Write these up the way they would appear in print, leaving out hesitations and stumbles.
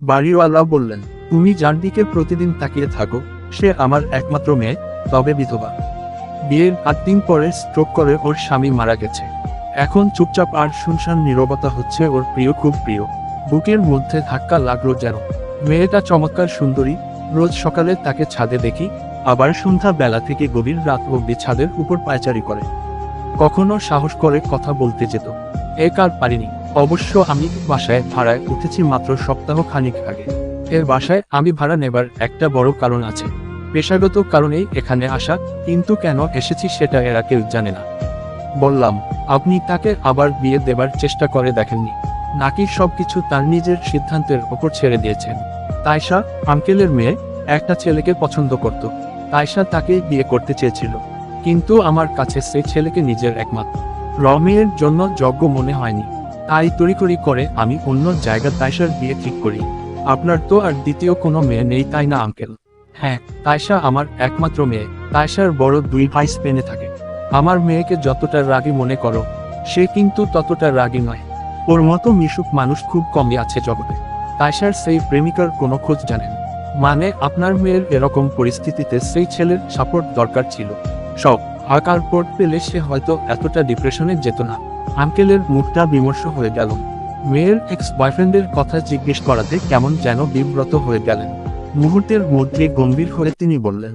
বাড়িওয়ালা বললেন, তুমি যার দিকে প্রতিদিন তাকিয়ে থাকো সে আমার একমাত্র মেয়ে, তবে বিধবা। বিয়ের 8 দিন পরে স্ট্রোক করে ওর স্বামী মারা গেছে। এখন চুপচাপ আর শুনশান নীরবতা হচ্ছে ওর প্রিয়, খুব প্রিয়। বুকের মধ্যে ধাক্কা লাগলো যেন। মেয়েটা চমৎকার সুন্দরী, রোজ সকালে তাকে ছাদে দেখি, আবার সন্ধ্যা বেলা থেকে গভীর রাত অবধি ছাদের উপর পায়চারি করে। কখনো সাহস করে কথা বলতে যেত, আর পারিনি। অবশ্য আমি বাসায় ভাড়ায় উঠেছি মাত্র সপ্তাহ খানিক আগে। এর বাসায় আমি ভাড়া নেবার একটা বড় কারণ আছে, পেশাগত কারণেই এখানে আসা, কিন্তু কেন এসেছি সেটা এরা কেউ জানে না। বললাম, আপনি তাকে আবার বিয়ে দেবার চেষ্টা করে দেখেননি নাকি সবকিছু তার নিজের সিদ্ধান্তের ওপর ছেড়ে দিয়েছেন? তাইশা আঙ্কেলের মেয়ে, একটা ছেলেকে পছন্দ করত। তাইশা তাকে বিয়ে করতে চেয়েছিল, কিন্তু আমার কাছে সেই ছেলেকে নিজের একমাত্র রমের জন্য যোগ্য মনে হয়নি। তাই তড়িঘড়ি করে আমি অন্য জায়গা তাইশার বিয়ে ঠিক করি। আপনার তো আর দ্বিতীয় কোনো মেয়ে নেই, তাই না আঙ্কেল? হ্যাঁ, তাইশা আমার একমাত্র মেয়ে। তাইশার বড় 2 ভাই স্পেনে থাকে। আমার মেয়েকে যতটা রাগী মনে করো, সে কিন্তু ততটা রাগী নয়। ওর মতো মিশুক মানুষ খুব কমই আছে জগতে। তাইশার সেই প্রেমিকার কোনো খোঁজ জানেন? মানে আপনার মেয়ের এরকম পরিস্থিতিতে সেই ছেলের সাপোর্ট দরকার ছিল। সব আকার পট পেলে সে হয়তো এতটা ডিপ্রেশনে যেত না। আঙ্কেলের মুখটা বিমর্ষ হয়ে গেল। মেয়ের এক্স বয়ফ্রেন্ডের কথা জিজ্ঞেস করাতে কেমন যেন বিব্রত হয়ে গেলেন। মুহূর্তের মধ্যে গম্ভীর হয়ে তিনি বললেন,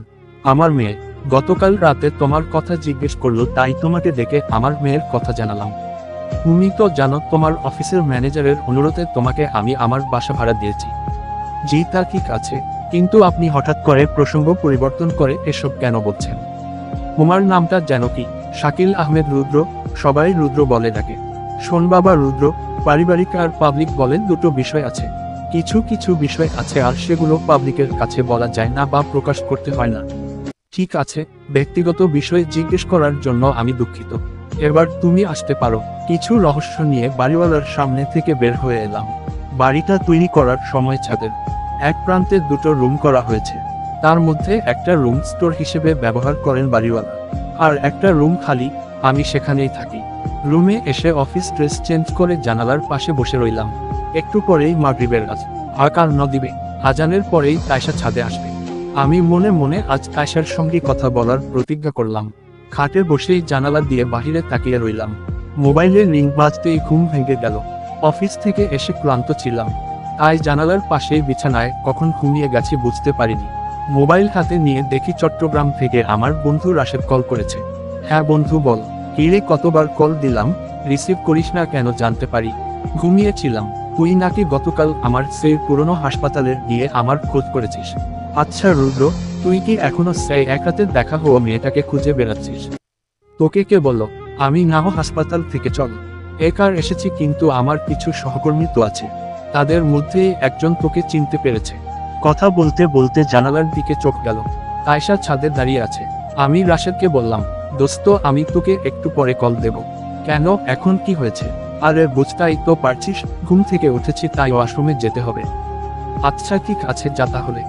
আমার মেয়ে গতকাল রাতে তোমার কথা জিজ্ঞেস করলো, তাই তোমাকে ডেকে আমার মেয়ের কথা জানালাম। তুমি তো জানো তোমার অফিসের ম্যানেজারের অনুরোধে তোমাকে আমি আমার বাসা ভাড়া দিয়েছি। জি, তা ঠিক আছে, কিন্তু আপনি হঠাৎ করে প্রসঙ্গ পরিবর্তন করে এসব কেন বলছেন? তোমার নামটা যেন কি? শাকিল আহমেদ রুদ্র, সবাই রুদ্র বলে ডাকে। শোন বাবা রুদ্র, পারিবারিক আর পাবলিক বলে দুটো বিষয় আছে। কিছু কিছু বিষয় আছে আর সেগুলো পাবলিকের কাছে বলা যায় না বা প্রকাশ করতে হয় না। ঠিক আছে, ব্যক্তিগত বিষয় জিজ্ঞেস করার জন্য আমি দুঃখিত। এবার তুমি আসতে পারো। কিছু রহস্য নিয়ে বাড়িওয়ালার সামনে থেকে বের হয়ে এলাম। বাড়িটা তৈরি করার সময় ছাদের এক প্রান্তে দুটো রুম করা হয়েছে। তার মধ্যে একটা রুম স্টোর হিসেবে ব্যবহার করেন বাড়িওয়ালা, আর একটা রুম খালি, আমি সেখানেই থাকি। রুমে এসে অফিস ড্রেস চেঞ্জ করে জানালার পাশে বসে রইলাম। একটু পরেই মাগরিবের আকার দিবে। আজানের পরেই তাইশা ছাদে আসবে। আমি মনে মনে আজ তাইশার সঙ্গে কথা বলার প্রতিজ্ঞা করলাম। খাটে বসেই জানালা দিয়ে বাহিরে তাকিয়ে রইলাম। মোবাইলের রিং বাজতেই ঘুম ভেঙে গেল। অফিস থেকে এসে ক্লান্ত ছিলাম, তাই জানালার পাশেই বিছানায় কখন ঘুমিয়ে গেছি বুঝতে পারিনি। মোবাইল হাতে নিয়ে দেখি চট্টগ্রাম থেকে আমার বন্ধু রাশেদ কল করেছে। হ্যাঁ বন্ধু বল। কিরে, কতবার কল দিলাম, রিসিভ করিস না কেন জানতে পারি? ঘুমিয়েছিলাম। তুই নাকি গতকাল আমার সেই পুরনো হাসপাতালের গিয়ে আমার খোঁজ করেছিস। আচ্ছা রুদ্র, তুই কি এখনো সেই এক রাতে দেখা হওয়া মেয়েটাকে খুঁজে বেড়াচ্ছিস? তোকে কে বললো? আমি নাহ হাসপাতাল থেকে চল একার এসেছি, কিন্তু আমার কিছু সহকর্মী তো আছে, তাদের মধ্যে একজন তোকে চিনতে পেরেছে। কথা বলতে বলতে জানালার দিকে চোখ গেল। তাইশা ছাদে দাঁড়িয়ে আছে। আমি রাশেদকে বললাম, দোস্ত আমি তোকে একটু পরে কল দেব। কেন, এখন কি হয়েছে? আরে বুঝতেই তো পারছিস, ঘুম থেকে উঠেছি তাই ওয়াশরুমে যেতে হবে। আচ্ছা ঠিক আছে, যা তাহলে।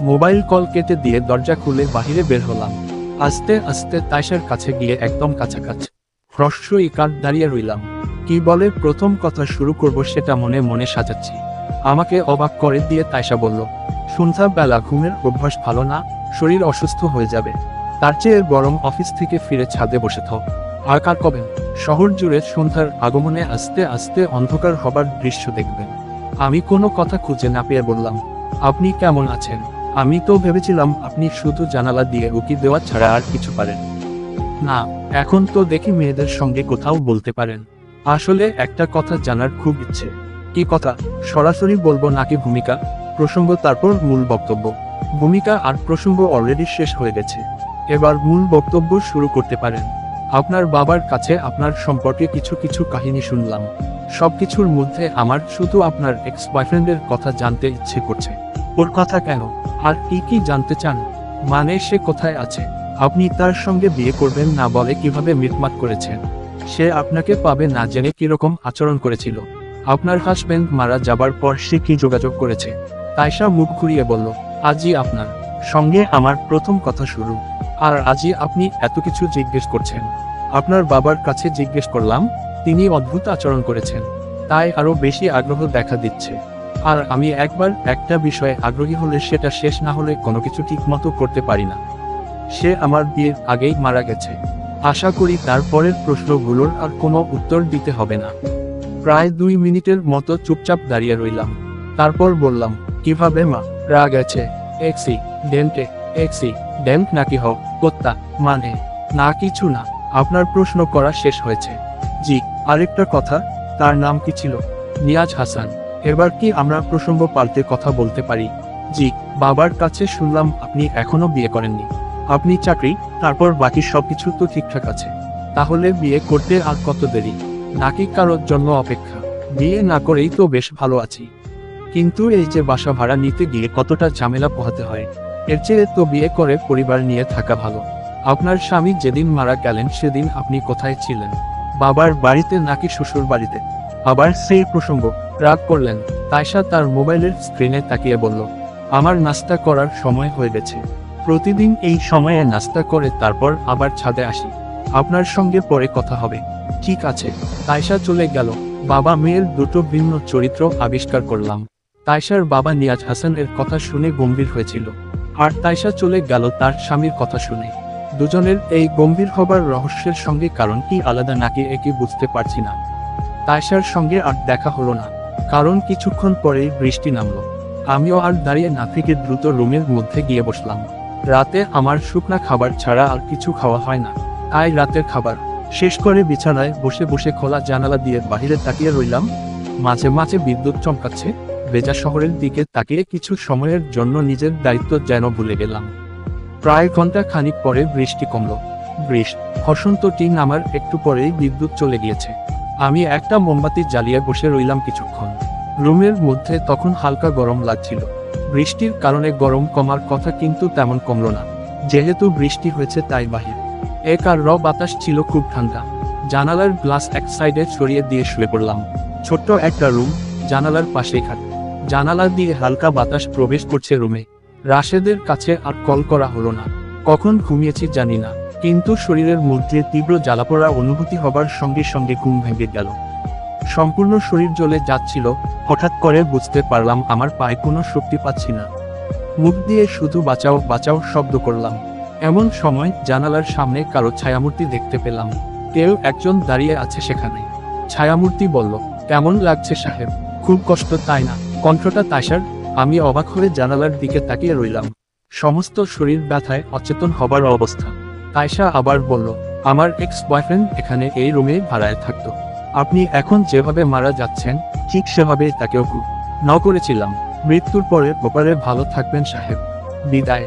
মোবাইল কল কেটে দিয়ে দরজা খুলে বাহিরে বের হলাম। আস্তে আস্তে তাইশার কাছে গিয়ে একদম কাছাকাছি হ্রস্বই কাঠ দাঁড়িয়ে রইলাম। কি বলে প্রথম কথা শুরু করব সেটা মনে মনে সাজাচ্ছি। আমাকে অবাক করে দিয়ে তাইশা বলল, সন্ধ্যা বেলা ঘুমের অভ্যাস ভালো না, শরীর অসুস্থ হয়ে যাবে। তার চেয়ে বরং অফিস থেকে ফিরে ছাদে বসে থাও। আর কার কবেন শহর জুড়ে সন্ধ্যার আগমনে আস্তে আস্তে অন্ধকার হবার দৃশ্য দেখবেন। আমি কোনো কথা খুঁজে না পেয়ে বললাম, আপনি কেমন আছেন? আমি তো ভেবেছিলাম আপনি শুধু জানালা দিয়ে উকি দেওয়া ছাড়া আর কিছু পারেন না। এখন তো দেখি মেয়েদের সঙ্গে কোথাও বলতে পারেন। আসলে একটা কথা জানার খুব ইচ্ছে। কি কথা? সরাসরি বলবো নাকি ভূমিকা প্রসঙ্গ তারপর মূল বক্তব্য? ভূমিকা আর প্রসঙ্গ অলরেডি শেষ হয়ে গেছে, এবার মূল বক্তব্য শুরু করতে পারেন। আপনার বাবার কাছে আপনার সম্পর্কে কিছু কিছু কাহিনী শুনলাম। সবকিছুর মধ্যে আমার শুধু আপনার এক্স বয়ফ্রেন্ডের কথা জানতে ইচ্ছে করছে। ওর কথা কেন? আর কি কি জানতে চান? মানে সে কোথায় আছে? আপনি তার সঙ্গে বিয়ে করবেন না বলে কিভাবে মিটমাট করেছেন? সে আপনাকে পাবে না জেনে কিরকম আচরণ করেছিল? আপনার হাজবেন্ড মারা যাবার পর সে কি যোগাযোগ করেছে? তাইশা মুখ ঘুরিয়ে বলল, আজই আপনার সঙ্গে আমার প্রথম কথা শুরু, আর আজই আপনি এত কিছু জিজ্ঞেস করছেন? আপনার বাবার কাছে জিজ্ঞেস করলাম, তিনি অদ্ভুত আচরণ করেছেন, তাই আরো বেশি আগ্রহ দেখা দিচ্ছে। আর আমি একবার একটা বিষয়ে আগ্রহী হলে সেটা শেষ না হলে কোনো কিছু ঠিক মতো করতে পারি না। সে আমার বিয়ের আগেই মারা গেছে। আশা করি তারপরের প্রশ্নগুলোর আর কোনো উত্তর দিতে হবে না। প্রায় 2 মিনিটের মতো চুপচাপ দাঁড়িয়ে রইলাম। তারপর বললাম, কিভাবে মা রা গেছে? এক্সিডেন্ট নাকি হত্যা? মানে না, কিছু না। আপনার প্রশ্ন করা শেষ হয়েছে? জি। আরেকটা কথা, তার নাম কি ছিল? নিয়াজ হাসান। এবার কি আমরা প্রসঙ্গ পাল্টে কথা বলতে পারি? জি। বাবার কাছে শুনলাম আপনি এখনো বিয়ে করেননি। আপনি চাকরি, তারপর বাকি সবকিছু তো ঠিকঠাক আছে। তাহলে বিয়ে করতে আর কত দেরি? নাকি কারোর জন্য অপেক্ষা? বিয়ে না করেই তো বেশ ভালো আছি। কিন্তু এই যে বাসা ভাড়া নিতে গিয়ে কতটা ঝামেলা পোহাতে হয়, এর চেয়ে তো বিয়ে করে পরিবার নিয়ে থাকা ভালো। আপনার স্বামী যেদিন মারা গেলেন সেদিন আপনি কোথায় ছিলেন? বাবার বাড়িতে নাকি শ্বশুর বাড়িতে? আবার সেই প্রসঙ্গ। রাগ করলেন? তাইশা তার মোবাইলের স্ক্রিনে তাকিয়ে বলল, আমার নাস্তা করার সময় হয়ে গেছে। প্রতিদিন এই সময়ে নাস্তা করে তারপর আবার ছাদে আসি। আপনার সঙ্গে পরে কথা হবে। ঠিক আছে। তাইশা চলে গেল। বাবা মেয়ের দুটো ভিন্ন চরিত্র আবিষ্কার করলাম। তাইশার বাবা নিয়াজ হাসানের কথা শুনে গম্ভীর হয়েছিল, আর তাইশা চলে গেল তার স্বামীর কথা শুনে। দুজনের এই গম্ভীর হবার রহস্যের সঙ্গে কারণ কি আলাদা নাকি একই বুঝতে পারছি না। তাইশার সঙ্গে আর দেখা হলো না, কারণ কিছুক্ষণ পরেই বৃষ্টি নামলো। আমিও আর দাঁড়িয়ে না থেকে দ্রুত রুমের মধ্যে গিয়ে বসলাম। রাতে আমার শুকনা খাবার ছাড়া আর কিছু খাওয়া হয় না, তাই রাতের খাবার শেষ করে বিছানায় বসে বসে খোলা জানালা দিয়ে বাহিরে তাকিয়ে রইলাম। মাঝে মাঝে বিদ্যুৎ চমকাচ্ছে। ভেজা শহরের দিকে তাকিয়ে কিছু সময়ের জন্য নিজের দায়িত্ব যেন ভুলে গেলাম। প্রায় ঘন্টা খানিক পরে বৃষ্টি কমল। বসন্তটি নামার একটু পরেই বিদ্যুৎ চলে গিয়েছে। আমি একটা মোমবাতি জ্বালিয়ে বসে রইলাম কিছুক্ষণ। রুমের মধ্যে তখন হালকা গরম লাগছিল। বৃষ্টির কারণে গরম কমার কথা, কিন্তু তেমন কমল না। যেহেতু বৃষ্টি হয়েছে তাই বাহির আর বাতাস ছিল খুব ঠান্ডা। জানালার গ্লাস এক সাইডে ছড়িয়ে দিয়ে শুয়ে পড়লাম। ছোট্ট একটা রুম, জানালার পাশেই খাট। জানালা দিয়ে হালকা বাতাস প্রবেশ করছে রুমে। রাশেদের কাছে আর কল করা হলো না। কখন ঘুমিয়েছি জানি না, কিন্তু শরীরের মধ্যে তীব্র জ্বালাপোড়া অনুভূতি হবার সঙ্গে সঙ্গে ঘুম ভেঙে গেল। সম্পূর্ণ শরীর জ্বলে যাচ্ছিল। হঠাৎ করে বুঝতে পারলাম আমার পায়ে কোনো শক্তি পাচ্ছি না। মুখ দিয়ে শুধু বাঁচাও বাঁচাও শব্দ করলাম। এমন সময় জানালার সামনে কারো ছায়ামূর্তি দেখতে পেলাম। কেউ একজন দাঁড়িয়ে আছে সেখানে। ছায়ামূর্তি বলল, কেমন লাগছে সাহেব? খুব কষ্ট তাই না? কণ্ঠটা তাইশার। আমি অবাক হয়ে জানালার দিকে তাকিয়ে রইলাম। সমস্ত শরীর ব্যথায় অচেতন হবার অবস্থা। তাইশা আবার বলল, আমার এক্স বয়ফ্রেন্ড এখানে এই রুমে ভাড়ায় থাকতো। আপনি এখন যেভাবে মারা যাচ্ছেন ঠিক সেভাবে তাকেও করেছিলাম। মৃত্যুর পরে ওপারে ভালো থাকবেন সাহেব। বিদায়।